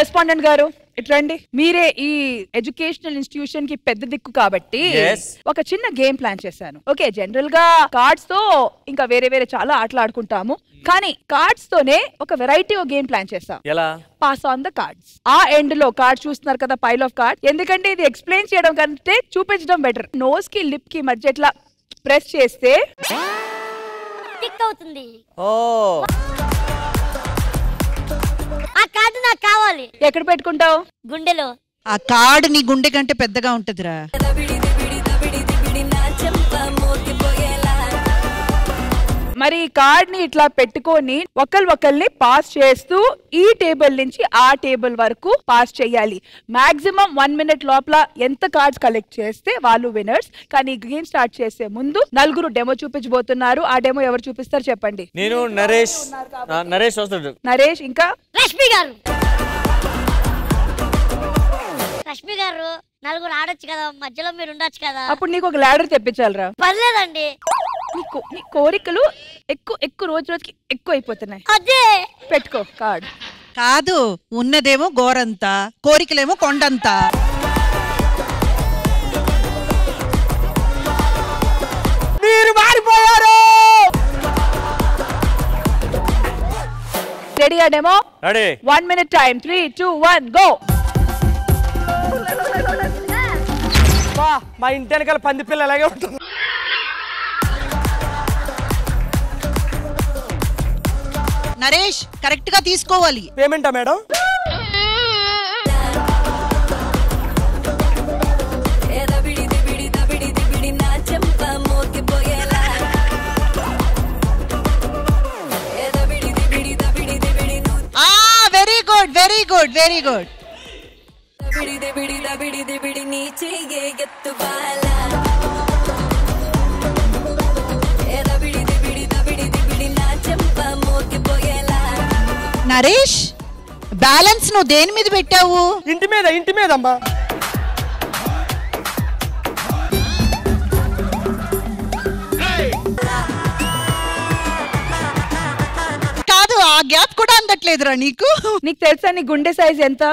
Correspondent గారు ఇట్లండి, మీరే ఈ ఎడ్యుకేషనల్ ఇన్స్టిట్యూషన్ కి పెద్ద దిక్కు కాబట్టి ఒక చిన్న గేమ్ ప్లాన్ చేశాను. ఓకే, జనరల్ గా కార్డ్స్ తో ఇంకా వేరే వేరే చాలా ఆటలు ఆడుకుంటాము, కానీ కార్డ్స్ తోనే ఒక వెరైటీ గేమ్ ప్లాన్ చేస్తాం. ఎలా? Pass on the cards. ఆ ఎండ్ లో కార్డ్ చూస్తున్నారు కదా, పైల్ ఆఫ్ కార్డ్. ఎందుకంటే ఇది ఎక్స్ప్లెయిన్ చేయడం కంటే చూపించడం బెటర్. నోస్ కి లిప్ కి మధ్య ఇట్లా ప్రెస్ చేస్తే టిక్ అవుతుంది. ఆ కార్డు నాకు కావాలి. ఎక్కడ పెట్టుకుంటావు? గుండెలో. ఆ కార్డు నీ గుండె కంటే పెద్దగా ఉంటదిరా. మరి కార్డ్ ని ఇట్లా పెట్టుకొని ఒకరిని పాస్ చేస్తూ ఈ టేబుల్ నుంచి ఆ టేబుల్ వరకు పాస్ చేయాలి. మాక్సిమం 1 minute లోపల ఎంత కార్డ్స్ కలెక్ట్ చేస్తే వాళ్ళు విన్నర్స్. కానీ గేమ్ స్టార్ట్ చేసే ముందు నలుగురు డెమో చూపించబోతున్నారు. ఆ డెమో ఎవరు చూపిస్తారు చెప్పండి? నేను, నరేష్ వస్తాడు. నరేష్ ఇంకా రష్మి గారు. రష్మి గారు నలుగురు ఆడొచ్చు కదా, మధ్యలో మీరు ఉండొచ్చు కదా. అప్పుడు నీకు ఒక ల్యాడర్ తెప్పించాలరా. పర్లేదండి. నీ కోరికలు ఎక్కువ రోజుకి ఎక్కువ అయిపోతున్నాయి. అదే పెట్టుకో కార్డ్. కాదు, ఉన్నదేమో గోరంత, కోరికలేమో కొండంత. మీరు మారిపోయారు. రెడీగా demo? Ready. 1 minute time. 3, 2, 1 go. మా ఇంటి వెనకాల పంది పిల్ల అలాగే ఉంటుంది. నరేష్ కరెక్ట్ గా తీసుకోవాలి. పేమెంటా madam? Very good, very good, very good. Naresh, balance నువ్వు దేని మీద పెట్టావు? ఇంటి మీద అమ్మా. కాదు, ఆ గ్యాప్ కూడా అందట్లేదురా నీకు. నీకు తెలుసా నీ గుండె సైజ్ ఎంత?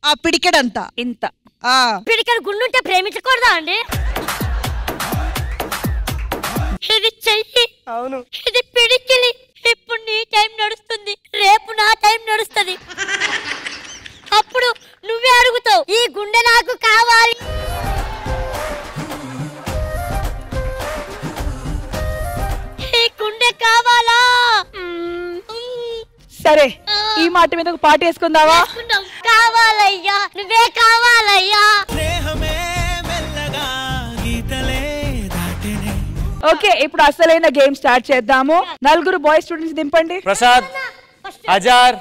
ఆ పిడికెడంత. ఇంత. పిడికెడు గుండుంటే ప్రేమించకూడదా అండి? ఇది చెయ్యి. అవును. ఇది పిడికిలి. ఇప్పుడు నీ టైం నడుస్తుంది, రేపు నా టైం నడుస్తుంది. అప్పుడు నువ్వే అడుగుతావు, ఈ గుండె నాకు కావాలి. ఈ గుండె కావాలా? సరే, ఈ మాట మీద ఒక పాట వేసుకుందావా? కావాలయ్యా, నువ్వే కావాలయ్యా. ఓకే, ఇప్పుడు అసలైన గేమ్ స్టార్ట్ చేద్దాము. నలుగురు బాయ్ స్టూడెంట్స్ దింపండి. ప్రసాద్, అజార్.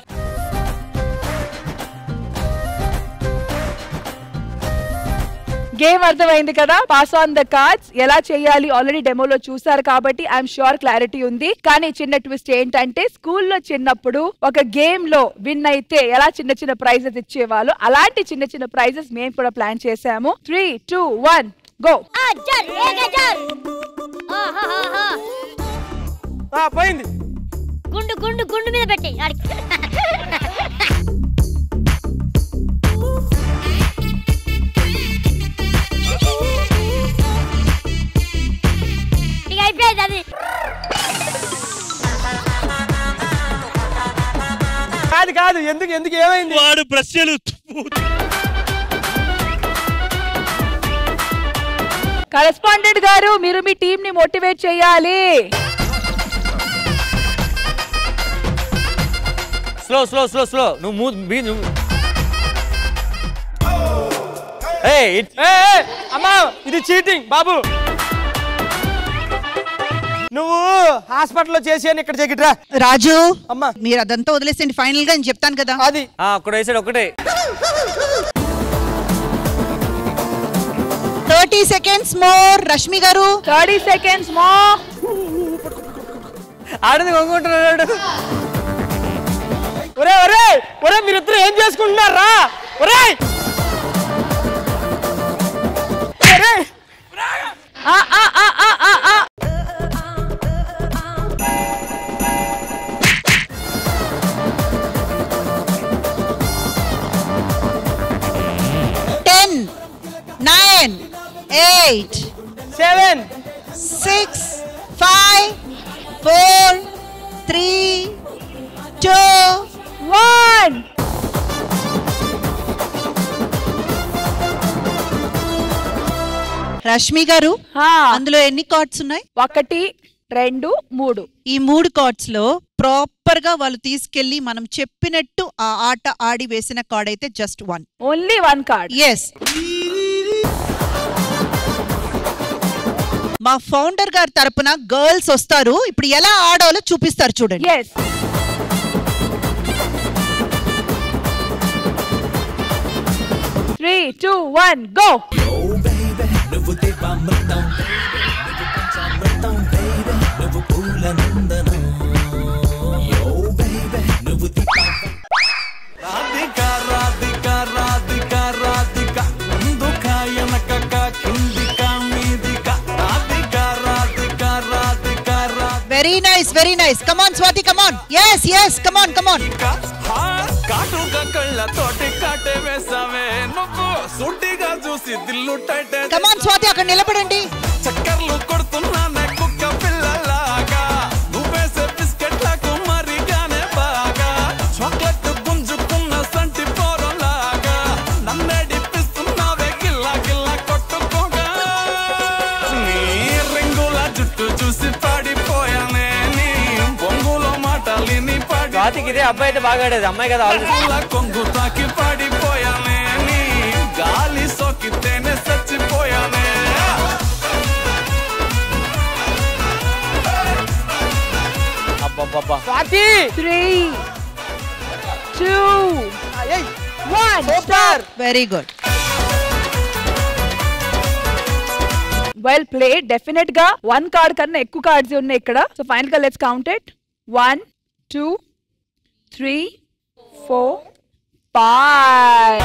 గేమ్ అర్థమైంది కదా? పాస్ ఆన్ ద కార్డ్స్ ఎలా చేయాలి ఆల్రెడీ డెమోలో చూసారు కాబట్టి ఐఎమ్ షూర్ క్లారిటీ ఉంది. కానీ చిన్న ట్విస్ట్ ఏంటంటే, స్కూల్లో చిన్నప్పుడు ఒక గేమ్ లో విన్ అయితే ఎలా చిన్న ప్రైజెస్ ఇచ్చేవాళ్ళు, అలాంటి చిన్న ప్రైజెస్ మేము కూడా ప్లాన్ చేసాము. 3, 2, 1 గో. పోయింది. గుండు మీద పెట్టి అయిపోయింది అది. కాదు, ఎందుకు ఏమైంది? వాడు ప్రశ్నలు. కరెస్పాండెంట్ గారు, మీరు మీ టీం ని మోటివేట్ చేయాలి. స్లో. నువ్వు అమ్మా, ఇది చీటింగ్ బాబు. నువ్వు హాస్పిటల్లో చేసి ఇక్కడ చెక్కిట్రా. రాజు, అమ్మా మీరు అదంతా వదిలేసండి, ఫైనల్ గా నేను చెప్తాను కదా. అది అక్కడ వేసాడు ఒకటే. 30 seconds more. రష్మి గారు 30 seconds more. ఆడది కొనుక్కుంటున్నాడు. ఒరే మీరిద్దరు ఏం చేసుకుంటున్నారా? ఒరే 8 7 6 5 4 3 2 1. రష్మి గారు హా, అందులో ఎన్ని కార్డ్స్ ఉన్నాయి? 1 2 3. ఈ 3 కార్డ్స్ లో ప్రాపర్ గా వాళ్ళు తీసుకెళ్లి మనం చెప్పినట్టు ఆ ఆట ఆడి వేసిన కార్డ్ అయితే జస్ట్ 1. Only 1 card. ఎస్. మా ఫౌండర్ గారి తరపున గర్ల్స్ వస్తారు. ఇప్పుడు ఎలా ఆడాలో చూపిస్తారు చూడండి. Yes. Three, 2, 1, go. Very nice, very nice. Come on, Swati, come on. Yes, yes, come on, come on. Come on, Swati, అక్కడ నిలబడండి. చక్కర్లు కొడుతున్నానే కుక్క పిల్లలాగా నువ్వేసే బిస్కెట్లకు మరిగానే బాగా చాక్లెట్ గుంజుకున్న సంటి పోరలాగా నన్నడిపిస్తున్నావే గిల్లా గిల్లా కొట్టుకోగా నీ రింగుల జుట్టు చూసి పడిపోయానే నీ బొంగులో మాటలిని పడి స్వాతికి ఇదే అబ్బాయి అయితే బాగా ఆడేది, అమ్మాయి కదా కొంగు తాకి పడిపోయానే నీ గాలి సోకితేనే చచ్చిపోయానే. Swathi 3, 2, 1. Super. Very good. Well played. Definite గా 1 కార్డ్ కన్నా ఎక్కువ కార్డ్స్ ఉన్నాయి ఇక్కడ. సో ఫైనల్ గా లెట్స్ కౌంట్ ఇట్. 1, 2, 3, 4, 5.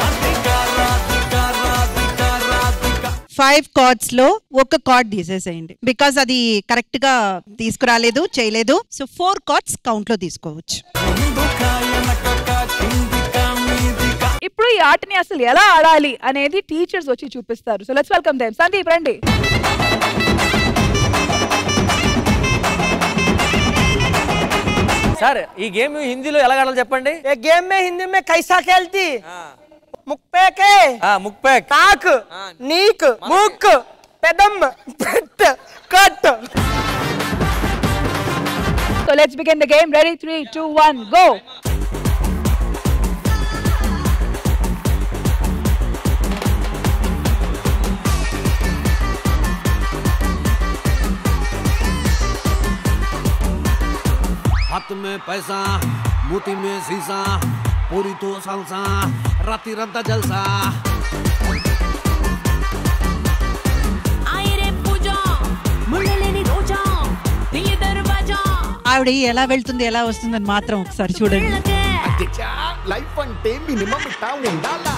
5 కార్డ్స్ లో ఒక కార్డ్ తీసేసేయండి. బికాస్ అది కరెక్ట్ గా తీసుకురాలేదు, చేయలేదు. సో 4 కార్డ్స్ కౌంట్ లో తీసుకోవచ్చు. ఇప్పుడు ఈ ఆటని అసలు ఎలా ఆడాలి అనేది టీచర్స్ వచ్చి చూపిస్తారు. So let's welcome them. Sandeep రండి. సార్ ఈ గేమ్ హిందీలో ఎలా ఆడాలో చెప్పండి. ये गेम में हिंदी में कैसा खेलती? मुक्पे के ముక్పే नाक नीक मुक पेदम पेट cut. So let's begin the game. Ready? 3, 2, 1, go. हाथ में पैसा मोती में शीशा पूरी तो सालसा राती रंता जलसा ఆవిడ ఎలా వెళ్తుంది ఎలా వస్తుందని మాత్రం ఒకసారి చూడండి. లైఫ్ అంటే మినిమం ఇట్టా ఉండాలా.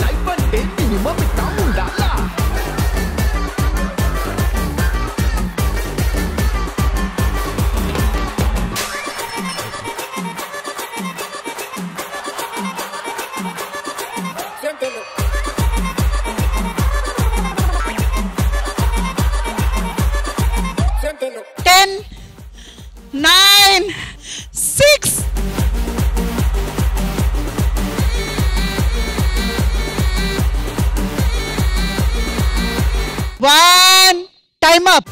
లైఫ్ అంటే మినిమం ఇట్టా ఉండాలా. Ten, 9, 6. One. Time up.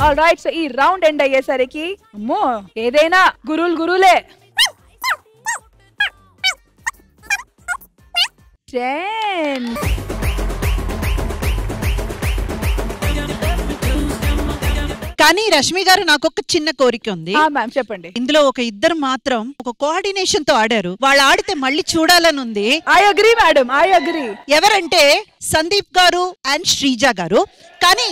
All right. So ఈ రౌండ్ ఎండ్ అయ్యేసరికి అమ్మో ఏదైనా గురువులే. 10. కానీ రష్మి గారు నాకు ఒక చిన్న కోరిక ఉంది. మ్యామ్ చెప్పండి. ఇందులో ఒక ఇద్దరు మాత్రం ఒక కోఆర్డినేషన్ తో ఆడారు. వాళ్ళు ఆడితే మళ్ళీ చూడాలని ఉంది. I agree madam, I agree. ఎవరంటే సందీప్ గారు అండ్ శ్రీజ గారు. కానీ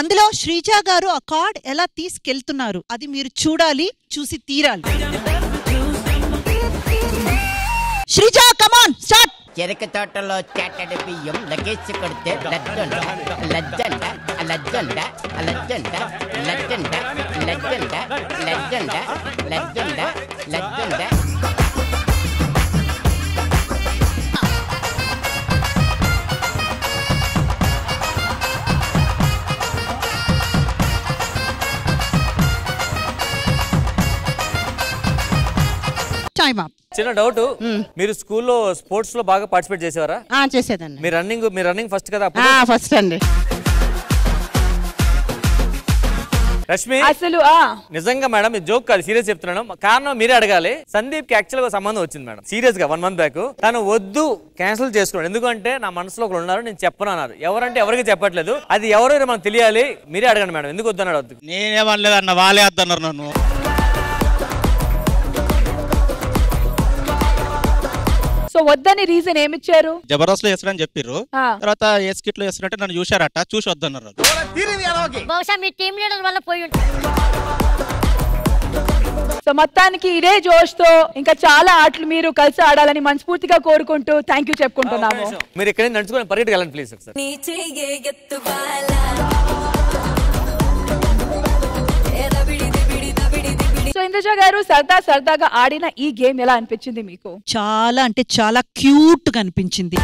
అందులో శ్రీజ గారు ఆ కార్డ్ ఎలా తీసుకెళ్తున్నారు అది మీరు చూడాలి, చూసి తీరాలి. Sreeja come on start. చెరుకు తోటలో చెట్టడి బియ్యం లగేసి కొడితే లజ్జండ లజ్జండ లజ్జండ లజ్జండ లజ్జండ లజ్జండ లజ్జండ లజ్జండ లజ్జండ. చిన్న డౌట్, మీరు స్కూల్లో స్పోర్ట్స్ లో బాగా పార్టిసిపేట్ చేసేవారా? చేసేదండి. మీ రన్నింగ్ ఫస్ట్ కదా? ఫస్ట్ అండి. రష్మి అసలు నిజంగా మేడం ఇది జోక్ కాదు, సీరియస్ చెప్తున్నాను. కారణం మీరే అడగాలి. సందీప్ కి యాక్చువల్ గా సంబంధం వచ్చింది మేడం, సీరియస్ గా 1 month బ్యాక్. తను వద్దు క్యాన్సిల్ చేసుకున్నాడు. ఎందుకంటే నా మనసులో ఒకరు ఉన్నారు, నేను చెప్పను అన్నారు. ఎవరంటే ఎవరికి చెప్పట్లేదు. అది ఎవరో మనకు తెలియాలి. మీరే అడగండి మేడం, ఎందుకు వద్దన్నాడు? వద్దు నేనేమనలేదు అన్న, వాళ్ళే వద్దన్నారు నన్ను. సో వద్దని రీజన్ ఏమిచ్చారు? జబర్దస్త్ లో చేస్తారని చెప్పారు. తర్వాత ఏ స్కిట్ లో చేస్తున్నట్టు నన్ను చూశారట, చూసి వద్దన్నారు. బహుశా మీ టీం లీడర్ వల్ల పోయి ఉంటారు. సో మొత్తానికి ఇదే జోష్ తో ఇంకా చాలా ఆటలు మీరు కలిసి ఆడాలని మనస్ఫూర్తిగా కోరుకుంటూ థ్యాంక్ యూ చెప్పుకుంటున్నాము. మీరు ఇక్కడ నడుచుకొని పరిగెట్టుకెళ్ళండి ప్లీజ్. సో ఇంద్రజ గారు సరదాగా ఆడిన ఈ గేమ్ ఎలా అనిపించింది మీకు? చాలా అంటే చాలా క్యూట్ గా అనిపించింది.